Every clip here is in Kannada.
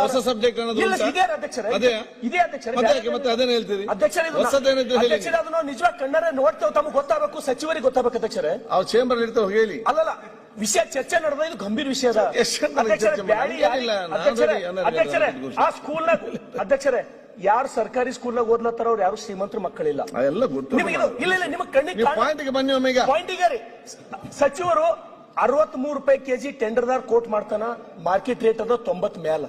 ಹೊಸ ಸಬ್ಜೆಕ್ಟ್ ನಿಜವಾಗ ಕಣ್ಣರೆ ನೋಡ್ತೇವೆ ತಮಗೆ ಗೊತ್ತಾಗಬೇಕು, ಸಚಿವರಿಗೆ ಗೊತ್ತಾಗಬೇಕು ಅಧ್ಯಕ್ಷರೇ. ಅವ್ರು ಚೇಂಬರ್ ಇರ್ತಾವೆ ಹೇಳಿ. ಅಲ್ಲಲ್ಲ, ವಿಷಯ ಚರ್ಚೆ ನಡೆದ, ಇದು ಗಂಭೀರ ವಿಷಯ. ಅಧ್ಯಕ್ಷರೇ, ಆ ಸ್ಕೂಲ್ ಅಧ್ಯಕ್ಷರೇ, ಯಾರು ಸರ್ಕಾರಿ ಸ್ಕೂಲ್ನಾಗ ಓದ್ಲತ್ತಾರ ಅವ್ರು ಯಾರು ಶ್ರೀಮಂತರ ಮಕ್ಕಳಿಲ್ಲ. ಎಲ್ಲ ಗೊತ್ತು. ಇಲ್ಲ ನಿಮ್ಮ ಕಣ್ಣಿಗೆ ಪಾಯಿಂಟ್ಗೆ ಬನ್ನಿ. ಒಮ್ಮೆಗ ಪಾಯಿಂಟಿಗೆ ರೀ, ಸಚಿವರು 63 ರೂಪಾಯಿ ಕೆಜಿ ಟೆಂಡರ್ದಾರ್ ಕೋಟ್ ಮಾಡ್ತಾನ, ಮಾರ್ಕೆಟ್ ರೇಟ್ ಅದ 90 ಮೇಲ.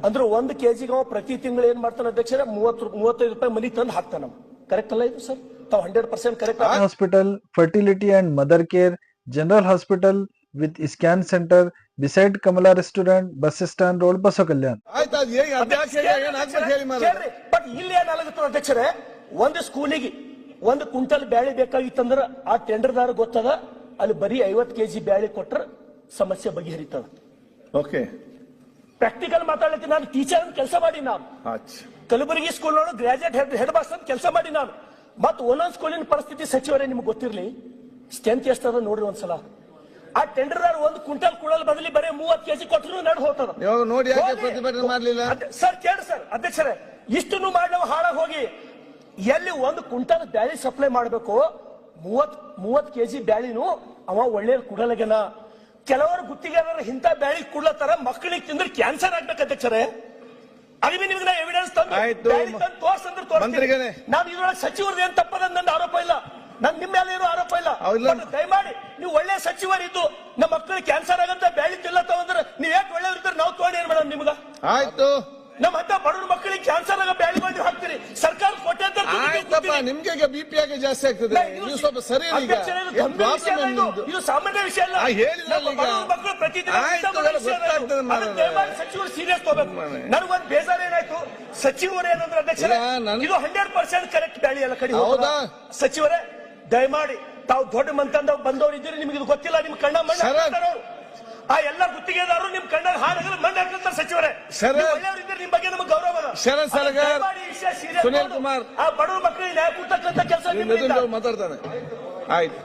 ಅಂದ್ರೆ 1 ಕೆಜಿಗೆ ಅವ ಪ್ರತಿ ತಿಂಗಳು ಏನ್ ಮಾಡ್ತಾನ ಅಧ್ಯಕ್ಷರೇ, 30-35 ರೂಪಾಯಿ ಮನಿ ತಂದು ಹಾಕ್ತಾನ. ಕರೆಕ್ಟ್ ಅಲ್ಲ ಇದು ಸರ್? ತಾವು 100% correct. Hospital, fertility and mother care, general hospital with scan centre beside Kamala restaurant, bus stand road, Basava Kalyan. But ಇಲ್ಲಿ ಏನಾಗುತ್ತ ಅಧ್ಯಕ್ಷರೇ, ಒಂದು ಸ್ಕೂಲಿಗೆ 1 ಕ್ವಿಂಟಲ್ ಬ್ಯಾಳಿ ಬೇಕಾಗಿತ್ತಂದ್ರ ಆ ಟೆಂಡರ್ದಾರ ಗೊತ್ತದ, ಅಲ್ಲಿ ಬರೀ 50 ಕೆಜಿ ಬ್ಯಾಳಿ ಕೊಟ್ರ ಸಮಸ್ಯೆ ಬಗೆಹರಿತದ. ಓಕೆ, ಪ್ರಾಕ್ಟಿಕಲ್ ಮಾತಾಡ್ಲಿಕ್ಕೆ ನಾನು ಟೀಚರ್ ಅಂತ ಕೆಲಸ ಮಾಡಿ, ನಾನು ಕಲಬುರಗಿ ಸ್ಕೂಲ್ ನೋಡು ಗ್ರಾಜುಯೇಟ್ ಹೆಡ್ ಮಾಸ್ಟರ್ ಅಂತ ಕೆಲಸ ಮಾಡಿ ನಾನು. ಮತ್ ಒಂದೊಂದ್ ಸ್ಕೂಲಿನ ಪರಿಸ್ಥಿತಿ ಸಚಿವರೇ ನಿಮ್ಗೆ ಗೊತ್ತಿರ್ಲಿ. ಸ್ಟ್ರೆಂತ್ ಎಷ್ಟದ ನೋಡ್ರಿ ಒಂದ್ಸಲ. ಆ ಟೆಂಡರ್ದಾರ 1 ಕ್ವಿಂಟಲ್ ಕುಳಲ್ ಬದಲಿ ಬರೀ 30 ಕೆಜಿ ಕೊಟ್ಟರು ನಡ್ ಹೋಗ್ತದ. ನೋಡಿ ಪ್ರತಿಭಟನೆ ಮಾಡ್ಲಿಲ್ಲ ಸರ್. ಕೇಳಿ ಸರ್ ಅಧ್ಯಕ್ಷರೇ, ಇಷ್ಟನ್ನು ಮಾಡಿ ನಾವು ಹಾಳಾಗಿ ಹೋಗಿ ಎಲ್ಲಿ 1 ಕ್ವಿಂಟಲ್ ಬ್ಯಾಳಿ ಸಪ್ಲೈ ಮಾಡಬೇಕು, 30 ಕೆಜಿ ಬ್ಯಾಳಿನೂ ಅವ ಒಳ್ಳೆ ಕುಡಲಗನ. ಕೆಲವರು ಗುತ್ತಿಗೆದಾರರು ಇಂಥ ಬ್ಯಾಳಿ ಕುಡ್ಲತ್ತಾರ, ಮಕ್ಕಳಿಗೆ ತಿಂದ್ರೆ ಕ್ಯಾನ್ಸರ್ ಆಗ್ಬೇಕು ಅಧ್ಯಕ್ಷರೇ. ಅಲ್ಲಿ ನಿಮ್ಗೆ ಎವಿಡೆನ್ಸ್ ತೋರ್ಸಂದ್ರೆ ತೋರಿಸ್ತೀನಿ. ನಾನು ಇದ್ರೊಳಗೆ ಸಚಿವರದ್ದು ಏನ್ ತಪ್ಪದ ನನ್ನ ಆರೋಪ ಇಲ್ಲ, ನಿಮ್ಮ ಮೇಲೆ ಏನೋ ಆರೋಪ ಇಲ್ಲ. ದಯಮಾಡಿ ನೀವು ಒಳ್ಳೆ ಸಚಿವರಿದ್ದು ನಮ್ಮ ಮಕ್ಕಳಿಗೆ ಕ್ಯಾನ್ಸರ್ ಆಗಂತ ಬ್ಯಾಳಿ ತಿಲ್ಲತ್ತಾವ ಅಂದ್ರೆ ನೀವ್ ಯಾಕೆ ಒಳ್ಳೆಯವ್ರಿದ್ರೆ ನಾವು ತಗೊಂಡು ಏನ್ ಮಾಡೋಣ ನಿಮ್ಗ? ಆಯ್ತು, ನಮ್ಮ ಅಂತ ಬಡವ್ರ ಮಕ್ಕಳಿಗೆ ಕ್ಯಾನ್ಸರ್ ಆಗ ಬ್ಯಾಳಿ ಮಾಡಿ ಹಾಕ್ತೀರಿ. ಸರ್ಕಾರ ಕೊಟ್ಟೆ ನಿಮ್ಗೆ ಬಿಪಿ ಆಗಿ ಜಾಸ್ತಿ ಆಗ್ತದೆ. ನೀವು ಸ್ವಲ್ಪ ಸರಿ. ಇದು ಸಾಮಾನ್ಯ ವಿಷಯ ಅಲ್ಲ. ಮಕ್ಕಳು ಪ್ರತಿದಿನ ಸಚಿವರು ಸೀರಿಯಸ್ ತಗೋಬೇಕು. ನನಗೊಂದು ಬೇಜಾರ ಏನಾಯ್ತು, ಸಚಿವರು ಏನಂದ್ರೆ ಅಧ್ಯಕ್ಷರೇ, ಇದು 100% ಕರೆಕ್ಟ್ ಬ್ಯಾಳಿ ಎಲ್ಲ ಕಡೆ ಹೌದಾ? ಸಚಿವರೇ ದಯಮಾಡಿ ತಾವು ದೊಡ್ಡ ಮಂತಂದ ಬಂದವರು ಇದ್ದೀರಿ, ನಿಮ್ಗೆ ಇದು ಗೊತ್ತಿಲ್ಲ. ನಿಮ್ ಕಣ್ಣ ಮಣ್ಣು ಆ ಎಲ್ಲ ಗುತ್ತಿಗೆದಾರರು ನಿಮ್ ಕಣ್ಣಾಗ ಹಾಕಿದ್ರೆ ಮಣ್ಣು ಹಾಕ್ತಾರೆ ಸಚಿವರೇ. ಒಳ್ಳೆಯವರಿದ್ದಾರೆ, ನಿಮ್ ಬಗ್ಗೆ ನಮಗೆ ಗೌರವ ಅದ. ಸುನೀಲ್ ಕುಮಾರ್ ಆ ಬಡವ್ರ ಮಕ್ಕಳಿಗೆ ನ್ಯಾಯ ಕೊಡ್ತಕ್ಕಂಥ ಕೆಲಸ ಮಾತಾಡ್ತಾನೆ. ಆಯ್ತು.